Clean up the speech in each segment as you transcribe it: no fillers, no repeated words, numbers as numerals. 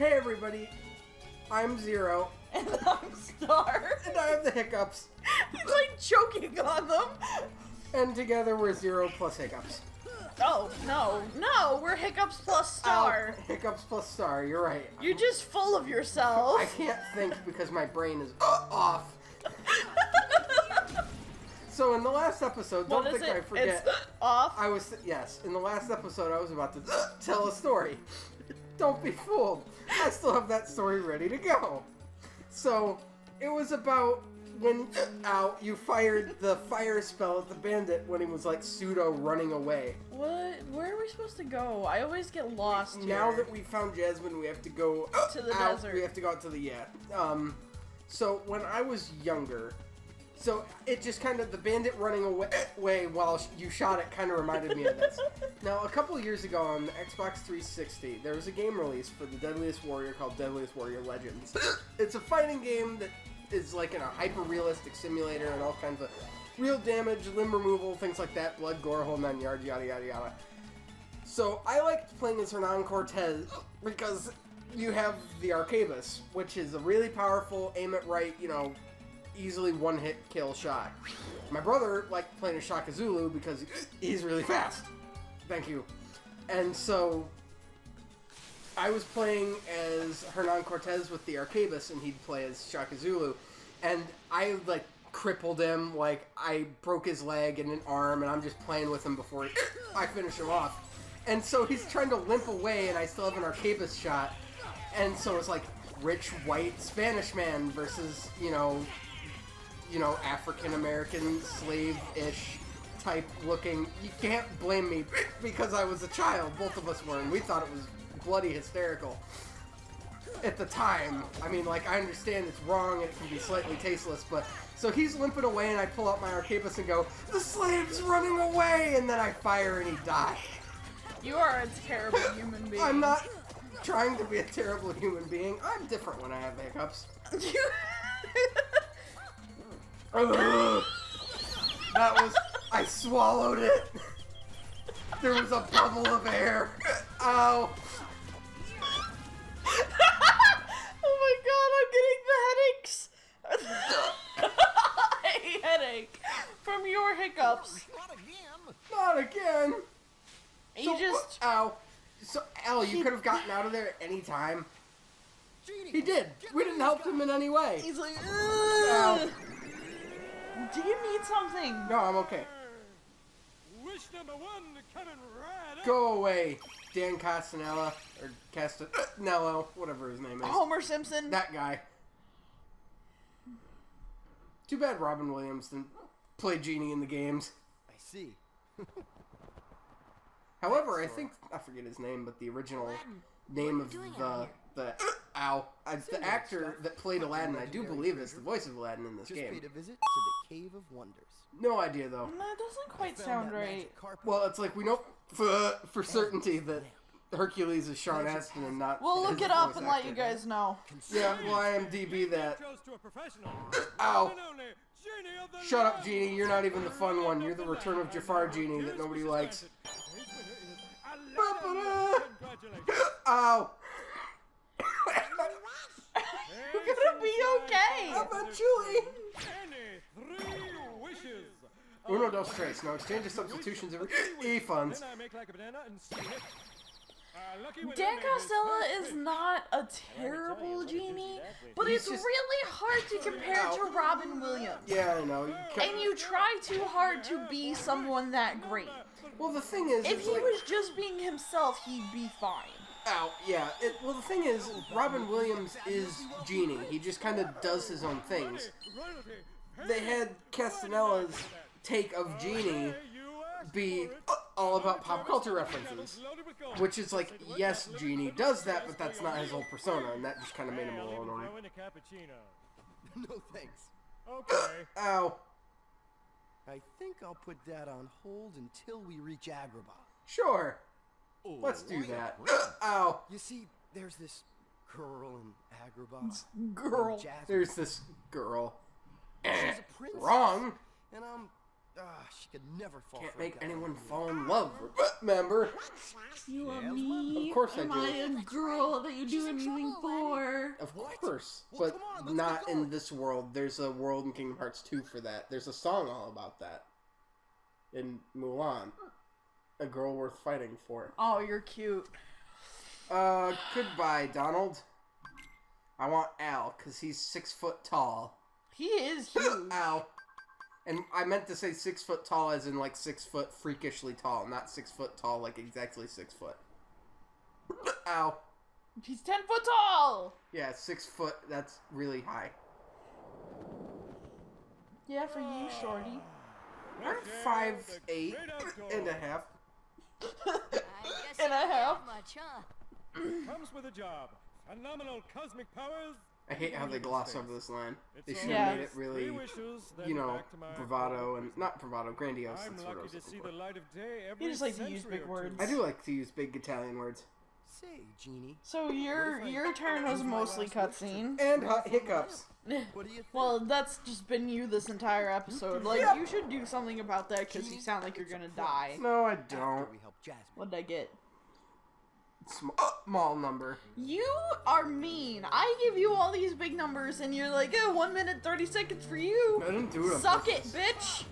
Hey everybody, I'm Zero. And I'm Star. And I have the hiccups. He's like choking on them. And together we're Zero plus Hiccups. Oh, no, we're Hiccups plus Star. Hiccups plus Star, you're right. You're just full of yourself. I can't think because my brain is off. So in the last episode, don't think I forget. It's off? Yes, in the last episode I was about to tell a story. Don't be fooled. I still have that story ready to go. So, it was about when you fired the fire spell at the bandit when he was like pseudo running away. What? Where are we supposed to go? I always get lost here. Now that we found Jasmine, we have to go to the out. desert. We have to go out to the So when I was younger, so it just kind of the bandit running away while you shot it kind of reminded me of this. Now a couple of years ago on the Xbox 360, there was a game release for the Deadliest Warrior called Deadliest Warrior Legends. It's a fighting game that is like in a hyper-realistic simulator and all kinds of real damage, limb removal, things like that, blood, gore, whole nine yards, yada yada yada. So I liked playing as Hernan Cortez because you have the Arquebus, which is a really powerful, aim it right, easily one-hit kill shot. My brother liked playing as Shaka Zulu because he's really fast. Thank you. And so I was playing as Hernan Cortez with the Arquebus, and he'd play as Shaka Zulu. And I, crippled him. I broke his leg and an arm, and I'm just playing with him before I finish him off. And so he's trying to limp away, and I still have an Arquebus shot. And so it's like rich, white, Spanish man versus, African-American, slave-ish type looking. You can't blame me because I was a child. Both of us were, and we thought it was bloody hysterical at the time. I mean, I understand it's wrong and it can be slightly tasteless, but so he's limping away and I pull out my Arquebus and go, "The slave's running away!" And then I fire and he died. You are a terrible human being. I'm not trying to be a terrible human being. I'm different when I have hiccups. That was... I swallowed it. There was a bubble of air. Ow. Oh my god, I'm getting the headaches. A headache from your hiccups. Not again. Ow. So, Al, you could have gotten out of there at any time. He did. We didn't help him in any way. He's like, Ow. Do you need something? No, I'm okay. Wish number one coming right up. Go away, Dan Castanella, or Castanello, whatever his name is. Homer Simpson. That guy. Too bad Robin Williams didn't play Genie in the games. I see. However, I forget his name, but the original name of the actor that played Aladdin, I do believe is the voice of Aladdin in this game. Just paid a visit to the Cave of Wonders. No idea, though. That doesn't quite sound right. Well, it's like we know for certainty that Hercules is Sean Astin and not. We'll look his it up voice and actor. let you guys know. Yeah, well, IMDb that. To a professional. Ow! Genie of the Shut up, Genie. You're not even the fun one. You're the Return of Jafar Genie that nobody likes. Ow! You're gonna be okay. Eventually. Three wishes. Uno, dos, tres. No exchange of substitutions of E-funds. Then I make like a banana and see it. Dan Costello is not a terrible genie, but it's really hard to compare to Robin Williams. Yeah, I know. And you try too hard to be someone that great. Well, the thing is, If he was just being himself, he'd be fine. Ow, yeah. Well, the thing is, Robin Williams is Genie. He just kind of does his own things. They had Castanella's take of Genie be all about pop culture references. Which is like, yes, Genie does that, but that's not his whole persona, and that just kind of made him a little annoying. No thanks. Okay. Ow. I think I'll put that on hold until we reach Agrabah. Sure. Let's do that. Ow. You see, there's this girl in Agrabah. Girl. Jasmine. There's this girl. She's a princess. Wrong. And I'm She could never fall Can't for a make guy anyone like fall in love, remember? You love Jasmine? me. Of course I Am do. I a girl that you do anything for? Of What? course, Well, but come on, let's not get in going. this world. There's a world in Kingdom Hearts 2 for that. There's a song all about that. In Mulan. A girl worth fighting for. Oh, you're cute. Goodbye, Donald. I want Al, because he's 6 foot tall. He is huge. Al. And I meant to say 6 foot tall as in like 6 foot freakishly tall, not 6 foot tall like exactly 6 foot. Ow. He's 10 foot tall! Yeah, 6 foot, that's really high. Yeah, for you, shorty. I'm 5'8" and a half. And a half. Comes with a job. Phenomenal cosmic powers. I hate how they gloss over this line. They should Yeah. have made it really, you know, bravado and not bravado, grandiose. I'm That's what I lucky was to looking see for. the light of day every You just like to use century big or two. words. I do like to use big Italian words. Say, Genie, So your turn was mostly cutscene. And hiccups. what do you think? Well, that's just been you this entire episode. Like, you should do something about that because you sound like you're gonna die. No, I After don't. we help Jasmine. What'd I get? Small number. You are mean. I give you all these big numbers and you're like, 1 minute, 30 seconds for you. I didn't do it on Suck it, purpose. bitch.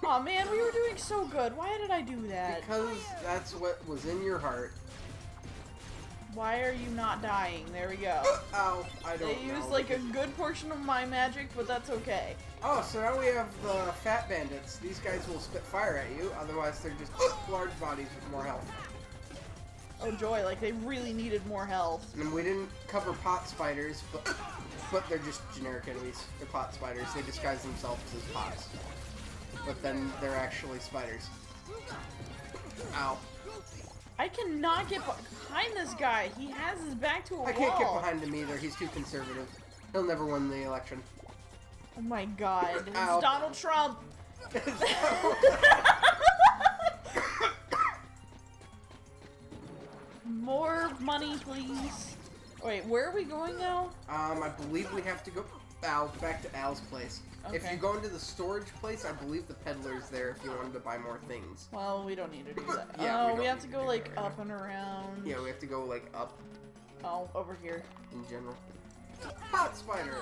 Aw, man, we were doing so good. Why did I do that? Because that's what was in your heart. Why are you not dying? There we go. Ow, I don't They know. used like a good portion of my magic, but that's okay. Oh, so now we have the fat bandits. These guys will spit fire at you, otherwise they're just large bodies with more health. Oh joy, like they really needed more health. And we didn't cover pot spiders, but they're just generic enemies. They're pot spiders. They disguise themselves as pots. But then they're actually spiders. Ow. I cannot get behind this guy. He has his back to a wall. I can't get behind him either. He's too conservative. He'll never win the election. Oh my god. It's Ow. Donald Trump. More money, please. Wait, where are we going now? I believe we have to go back to Al's place. If Okay. you go into the storage place, I believe the peddler's there if you wanted to buy more things. Well, we don't need to do that. Yeah, oh, we we don't have to need go to do like that. up and around. Yeah, we have to go like up Oh, over here. in general. Pot spider!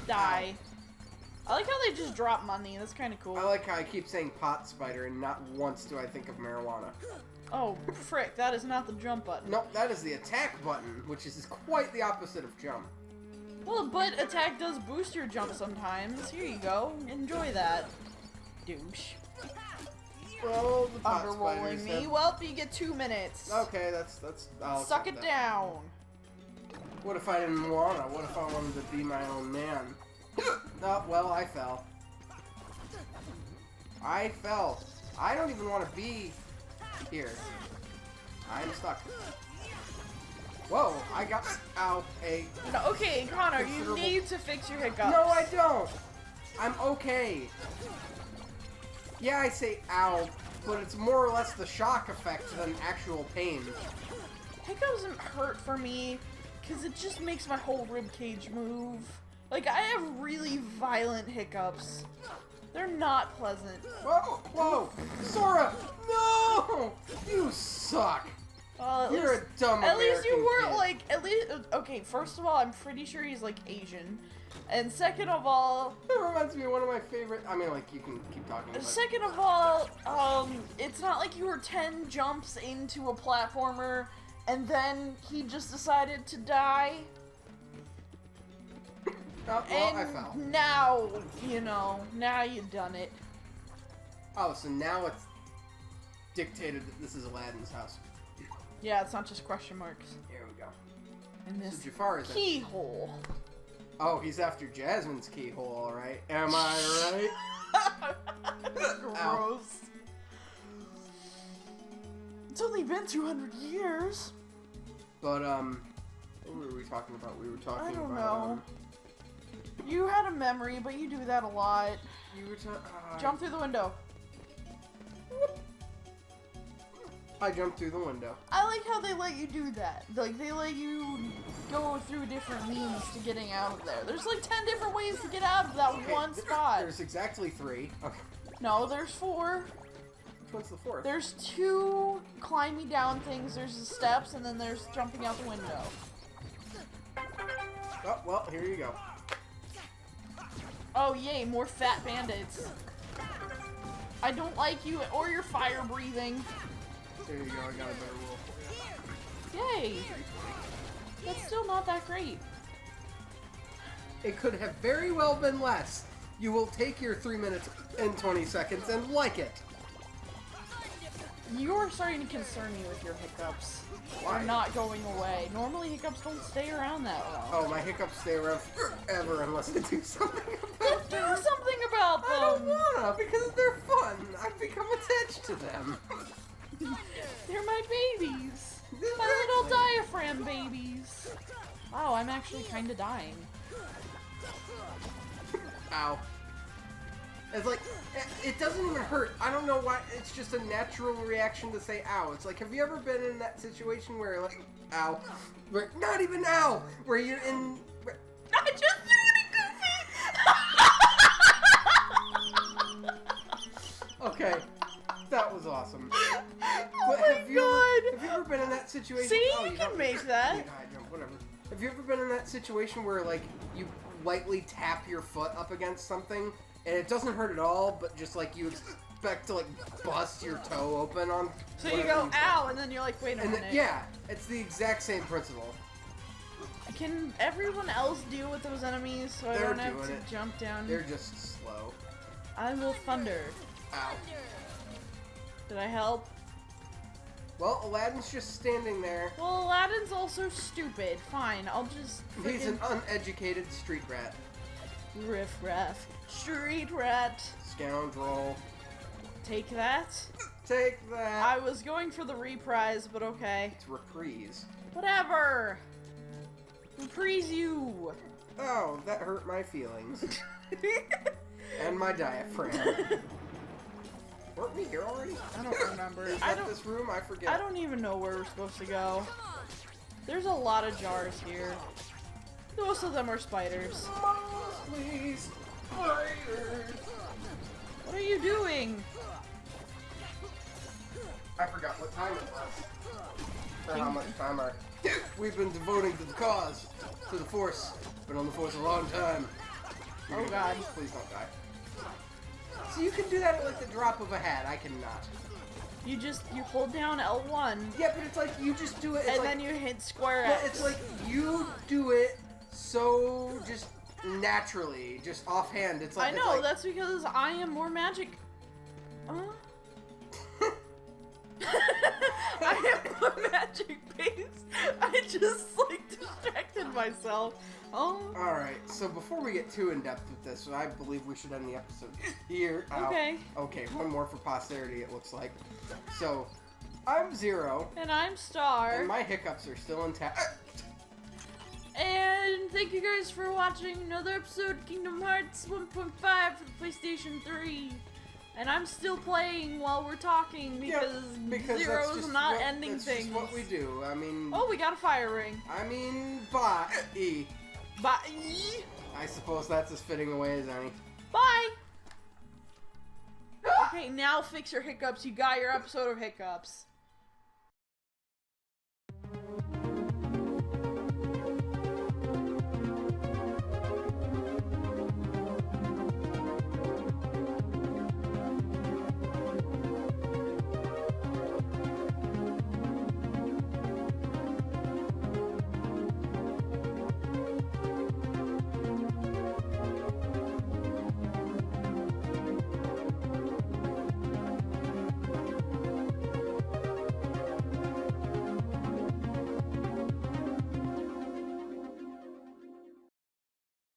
Die. I like how they just drop money. That's kind of cool. I like how I keep saying pot spider and not once do I think of marijuana. Oh, frick. That is not the jump button. Nope, that is the attack button, which is quite the opposite of jump. Well, but attack does boost your jump sometimes. Here you go. Enjoy that. Douche. Well, the pot Underrolling spiders me. have... Well, you get 2 minutes. Okay, that's I'll Suck accept it that. down. What if I didn't wanna? What if I wanted to be my own man? Oh, well, I fell. I fell. I don't even want to be here. I'm stuck. Whoa, I got out a... No, okay, Connor, you Considerable- need to fix your hiccups. No, I don't! I'm okay. Yeah, I say ow, but it's more or less the shock effect than actual pain. Hiccups doesn't hurt for me because it just makes my whole rib cage move. Like, I have really violent hiccups. They're not pleasant. Whoa, whoa! Sora! No! You suck! Well, You're a dumb At least you American weren't kid. like, at least, okay, first of all, I'm pretty sure he's like Asian. And second of all, That reminds me of one of my favorite... I mean, like, you can keep talking, but... second of all, it's not like you were 10 jumps into a platformer and then he just decided to die. Oh, well, And I fell. now, you know, now you've done it. Oh, so now it's dictated that this is Aladdin's house. Yeah, it's not just question marks. Here we go. And this So Jafar is... keyhole. Oh, he's after Jasmine's keyhole, alright. Am I right? Gross. It's only been 200 years. But, what were we talking about? We were talking I don't about, know. You had a memory, but you do that a lot. you were talking... Jump through the window. I jumped through the window. I like how they let you do that. Like, they let you go through different means to getting out of there. There's like 10 different ways to get out of that one spot. There's exactly 3. Okay. No, there's 4. Which one's the 4th? There's 2 climbing down things, there's the steps, and then there's jumping out the window. Oh, well, here you go. Oh, yay, more fat bandits. I don't like you or your fire breathing. There you go, I got a better rule for you. Yay! That's still not that great. It could have very well been less. You will take your 3 minutes and 20 seconds and like it. You're starting to concern me with your hiccups. Why? They're not going away. Normally hiccups don't stay around that long. Oh, my hiccups stay around forever unless I do something about Do them. something about I don't them! wanna, because they're fun. I've become attached to them. They're my babies! My little diaphragm babies! Wow, I'm actually kinda dying. Ow. It's like, it doesn't even hurt. I don't know why, it's just a natural reaction to say ow. It's like, have you ever been in that situation where, like, ow, where, not even ow, where you're in... I just threw it in Goofy! Okay, that was awesome. Oh But my have you ever been in that situation? See, Oh, you can don't- make that. you can high jump, whatever. Have you ever been in that situation where, like, you lightly tap your foot up against something, and it doesn't hurt at all, but just, like, you expect to, like, bust your toe open on So you whatever go, ow, and then you're like, wait a And minute. then, yeah, it's the exact same principle. Can everyone else deal with those enemies so I They're don't have doing to it. jump down? They're just slow. I will thunder. Ow. Did I help? Well, Aladdin's just standing there. Well, Aladdin's also stupid. Fine, I'll just He's an frickin' uneducated street rat. riff raff. Street rat. Scoundrel. Take that. Take that. I was going for the reprise, but okay. It's reprise. Whatever. Reprise you. Oh, that hurt my feelings. And my diaphragm. Weren't we here already? I don't remember. Is I that don't. this room? I forget. I don't even know where we're supposed to go. There's a lot of jars here. Most of them are spiders. Please, spiders. What are you doing? I forgot what time it was. Or how much time we've been devoting to the cause, to the Force. Been on the Force a long time. Oh god. Please don't die. So you can do that at like the drop of a hat. I cannot. You hold down L1 Yeah, but it's like you just do it. It's and like, then you hit square yeah, X. it's like you do it so just naturally, just offhand. It's like I know, that's because I am more magic. I am more magic based. I just like distracted myself. Oh. Alright, so before we get too in-depth with this, I believe we should end the episode here. Ow. Okay. Okay, one more for posterity, it looks like. So, I'm Zero, And I'm Star. and my hiccups are still intact. And thank you guys for watching another episode of Kingdom Hearts 1.5 for the PlayStation 3. And I'm still playing while we're talking because, because Zero's that's just not what, ending that's things. Just what we do. I mean, Oh, we got a fire ring. bye. Bye. I suppose that's as fitting a way as any. Bye. Okay, now fix your hiccups. You got your episode of Hiccups.